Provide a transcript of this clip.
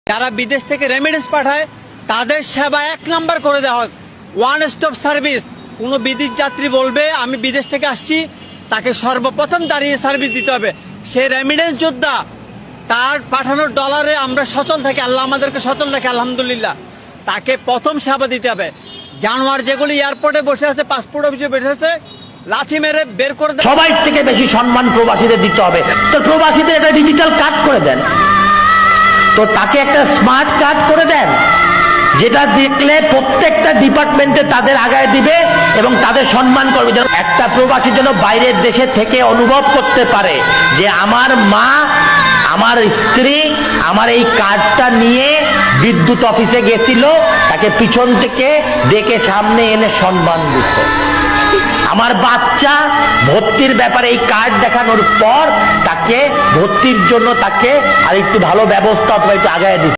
যারা বিদেশ থেকে রেমিটেন্স পাঠায় তাদের সেবা 1 নাম্বার করে দেওয়া হয়। One stop service. কোনো বিদেশ যাত্রী বলবে আমি বিদেশ থেকে আসছি, তাকে সর্বপ্রথম দাঁড়িয়ে সার্ভিস দিতে হবে। সে রেমিটেন্স যোদ্ধা, তার পাঠানোর ডলারে আমরা সচল থাকি, আল্লাহ আমাদেরকে সচল রাখে আলহামদুলিল্লাহ। তাকে প্রথম সেবা দিতে হবে। জানোয়ার যেগুলি এয়ারপোর্টে বসে আছে, পাসপোর্ট অফিসে বসে আছে, লাথি মেরে বের করে দেয়। সবাই থেকে বেশি সম্মান প্রবাসীদের দিতে হবে। তো প্রবাসীদের একটা ডিজিটাল কার্ড করে দেন, তো তাকে একটা স্মার্ট কার্ড করে দেন, যেটা দেখলে প্রত্যেকটা ডিপার্টমেন্টে তাদের আগায় দিবে এবং তাদের সম্মান করবে। যেন একটা প্রবাসী যেন বাইরের দেশে থেকে অনুভব করতে পারে যে আমার মা, আমার স্ত্রী আমার এই কার্ডটা নিয়ে বিদ্যুৎ অফিসে গেছিল, তাকে পিছন থেকে ডেকে সামনে এনে সম্মান দিত। আমার বাচ্চা ভর্তির ব্যাপারে এই কার্ড দেখানোর পর তাকে ভর্তির জন্য তাকে আর একটু ভালো ব্যবস্থা অথবা একটু আগায় দিচ্ছে।